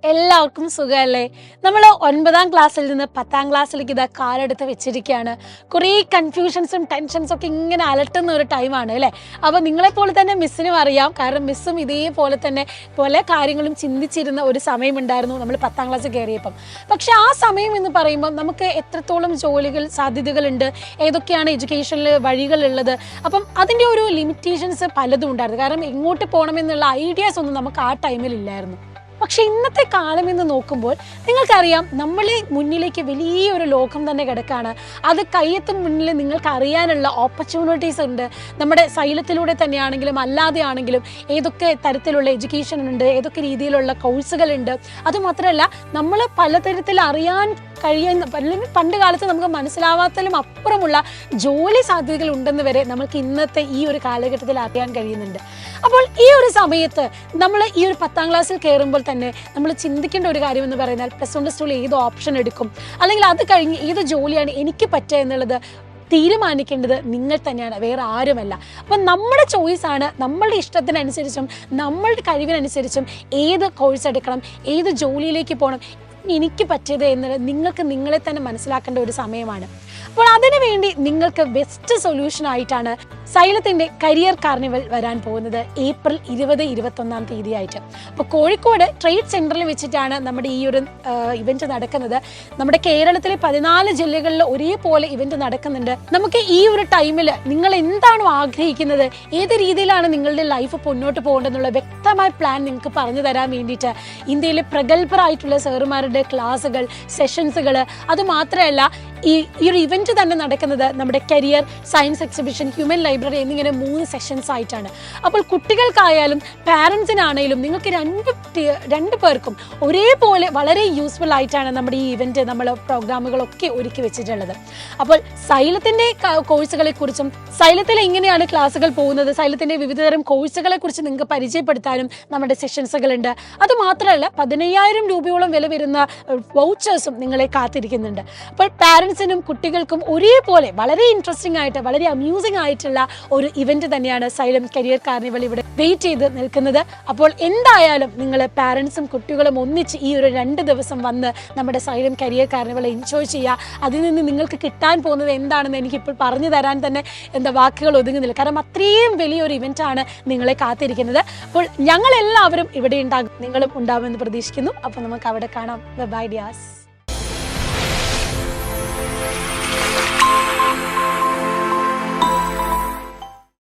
എല്ലാവർക്കും സുഖമല്ലേ? നമ്മൾ 9ാം ക്ലാസ്സിൽ നിന്ന് 10ാം ക്ലാസ്സിലേക്ക് ഇതാ കാലെടുത്ത് വെച്ചിരിക്കുകയാണ്. കുറേ കൺഫ്യൂഷൻസും ടെൻഷൻസും ഒക്കെ ഇങ്ങനെ അലട്ടുന്ന ഒരു ടൈമാണ് അല്ലേ? അപ്പോൾ നിങ്ങളെപ്പോലെ തന്നെ മിസ്സിനും അറിയാം, കാരണം മിസ്സും ഇതേപോലെ തന്നെ പല കാര്യങ്ങളും ചിന്തിച്ചിരുന്ന ഒരു സമയമുണ്ടായിരുന്നു നമ്മൾ 10ാം ക്ലാസ് കയറിയപ്പം. പക്ഷെ ആ സമയം എന്ന് പറയുമ്പോൾ നമുക്ക് എത്രത്തോളം ജോലികൾ സാധ്യതകളുണ്ട്, ഏതൊക്കെയാണ് എഡ്യൂക്കേഷനിൽ വഴികളുള്ളത്, അപ്പം അതിൻ്റെ ഒരു ലിമിറ്റേഷൻസ് പലതും ഉണ്ടായിരുന്നു. കാരണം എങ്ങോട്ട് പോകണമെന്നുള്ള ഐഡിയാസ് ഒന്നും നമുക്ക് ആ ടൈമിൽ ഇല്ലായിരുന്നു. പക്ഷെ ഇന്നത്തെ കാലം എന്ന് നോക്കുമ്പോൾ നിങ്ങൾക്കറിയാം, നമ്മളെ മുന്നിലേക്ക് വലിയൊരു ലോകം തന്നെ കിടക്കുകയാണ്. അത് കയ്യെത്തും മുന്നിൽ നിങ്ങൾക്ക് അറിയാനുള്ള ഓപ്പർച്യൂണിറ്റീസ് ഉണ്ട്. നമ്മുടെ സൈലത്തിലൂടെ തന്നെയാണെങ്കിലും അല്ലാതെ ആണെങ്കിലും ഏതൊക്കെ തരത്തിലുള്ള എഡ്യൂക്കേഷൻ ഉണ്ട്, ഏതൊക്കെ രീതിയിലുള്ള കോഴ്സുകളുണ്ട്. അതുമാത്രമല്ല, നമ്മൾ പലതരത്തിൽ അറിയാൻ കഴിയുന്ന, അല്ലെങ്കിൽ പണ്ട് കാലത്ത് നമുക്ക് മനസ്സിലാവാത്തതിലും അപ്പുറമുള്ള ജോലി സാധ്യതകൾ ഉണ്ടെന്ന് വരെ നമുക്ക് ഇന്നത്തെ ഈ ഒരു കാലഘട്ടത്തിൽ അറിയാൻ കഴിയുന്നുണ്ട്. അപ്പോൾ ഈ ഒരു സമയത്ത് നമ്മൾ ഈ ഒരു 10ാം ക്ലാസ്സിൽ കയറുമ്പോൾ തന്നെ നമ്മൾ ചിന്തിക്കേണ്ട ഒരു കാര്യം എന്ന് പറയുന്നത് +1 ഏത് ഓപ്ഷൻ എടുക്കും, അല്ലെങ്കിൽ അത് കഴിഞ്ഞ് ഏത് ജോലിയാണ് എനിക്ക് പറ്റുക എന്നുള്ളത് തീരുമാനിക്കേണ്ടത് നിങ്ങൾ തന്നെയാണ്, വേറെ ആരുമല്ല. അപ്പം നമ്മുടെ ചോയ്സാണ്. നമ്മളുടെ ഇഷ്ടത്തിനനുസരിച്ചും നമ്മളുടെ കഴിവിനനുസരിച്ചും ഏത് കോഴ്സ് എടുക്കണം, ഏത് ജോലിയിലേക്ക് പോകണം, എനിക്ക് പറ്റിയത് എന്നുള്ളത് നിങ്ങൾക്ക് നിങ്ങളെ തന്നെ മനസ്സിലാക്കേണ്ട ഒരു സമയമാണ്. അപ്പോൾ അതിനു വേണ്ടി നിങ്ങൾക്ക് ബെസ്റ്റ് സൊല്യൂഷൻ ആയിട്ടാണ് സൈലത്തിൻ്റെ കരിയർ കാർണിവൽ വരാൻ പോകുന്നത് ഏപ്രിൽ 20-21 തീയതി ആയിട്ട്. അപ്പോൾ കോഴിക്കോട് ട്രേഡ് സെൻറ്ററിൽ വെച്ചിട്ടാണ് നമ്മുടെ ഈ ഒരു ഇവൻറ്റ് നടക്കുന്നത്. നമ്മുടെ കേരളത്തിലെ 14 ജില്ലകളിൽ ഒരേപോലെ ഇവൻറ്റ് നടക്കുന്നുണ്ട്. നമുക്ക് ഈ ഒരു ടൈമിൽ നിങ്ങൾ എന്താണോ ആഗ്രഹിക്കുന്നത്, ഏത് രീതിയിലാണ് നിങ്ങളുടെ ലൈഫ് മുന്നോട്ട് പോകേണ്ടതെന്നുള്ള വ്യക്തമായ പ്ലാൻ നിങ്ങൾക്ക് പറഞ്ഞു തരാൻ വേണ്ടിയിട്ട് ഇന്ത്യയിലെ പ്രഗത്ഭരായിട്ടുള്ള സാറുമാരുടെ ക്ലാസ്സുകൾ, സെഷൻസുകൾ, അതുമാത്രമല്ല ഈ ഒരു ഇവൻറ്റ് തന്നെ നടക്കുന്നത് നമ്മുടെ career, science exhibition, human library എന്നിങ്ങനെ 3 സെഷൻസ് ആയിട്ടാണ്. അപ്പോൾ കുട്ടികൾക്കായാലും പാരൻസിനാണെങ്കിലും നിങ്ങൾക്ക് രണ്ട് പേർക്കും ഒരേപോലെ വളരെ യൂസ്ഫുൾ ആയിട്ടാണ് നമ്മുടെ ഈ ഇവൻറ്റ്, നമ്മൾ പ്രോഗ്രാമുകളൊക്കെ ഒരുക്കി വെച്ചിട്ടുള്ളത്. അപ്പോൾ സൈലത്തിൻ്റെ കോഴ്സുകളെ കുറിച്ചും സൈലത്തിൽ എങ്ങനെയാണ് ക്ലാസ്സുകൾ പോകുന്നത്, സൈലത്തിൻ്റെ വിവിധതരം കോഴ്സുകളെ കുറിച്ച് നിങ്ങൾക്ക് പരിചയപ്പെടുത്താനും നമ്മുടെ സെഷൻസുകളുണ്ട്. അതുമാത്രമല്ല 15,000 രൂപയോളം വില വരുന്ന വൗച്ചേഴ്സും നിങ്ങളെ കാത്തിരിക്കുന്നുണ്ട്. അപ്പോൾ പാരൻസിനും കുട്ടികൾക്കും ഒരേപോലെ വളരെ ഇൻട്രസ്റ്റിംഗ് ആയിട്ട്, വളരെ അമ്യൂസിംഗ് ആയിട്ടുള്ള ഒരു ഇവന്റ് തന്നെയാണ് സൈലം കരിയർ കാർണിവൽ ഇവിടെ വെയിറ്റ് ചെയ്ത് നിൽക്കുന്നത്. അപ്പോൾ എന്തായാലും നിങ്ങൾ പാരൻസും കുട്ടികളും ഒന്നിച്ച് ഈ ഒരു 2 ദിവസം വന്ന് നമ്മുടെ സൈലം കരിയർ കാർണിവൽ എൻജോയ് ചെയ്യുക. അതിൽ നിന്ന് നിങ്ങൾക്ക് കിട്ടാൻ പോകുന്നത് എന്താണെന്ന് എനിക്കിപ്പോൾ പറഞ്ഞു തരാൻ തന്നെ വാക്കുകൾ ഒതുങ്ങുന്നില്ല, കാരണം അത്രയും വലിയൊരു ഇവൻ്റാണ് നിങ്ങളെ കാത്തിരിക്കുന്നത്. അപ്പോൾ ഞങ്ങളെല്ലാവരും ഇവിടെ ഉണ്ടാകും, നിങ്ങളും ഉണ്ടാവുമെന്ന് പ്രതീക്ഷിക്കുന്നു. അപ്പോൾ നമുക്ക് അവിടെ കാണാം. Bye Diaz.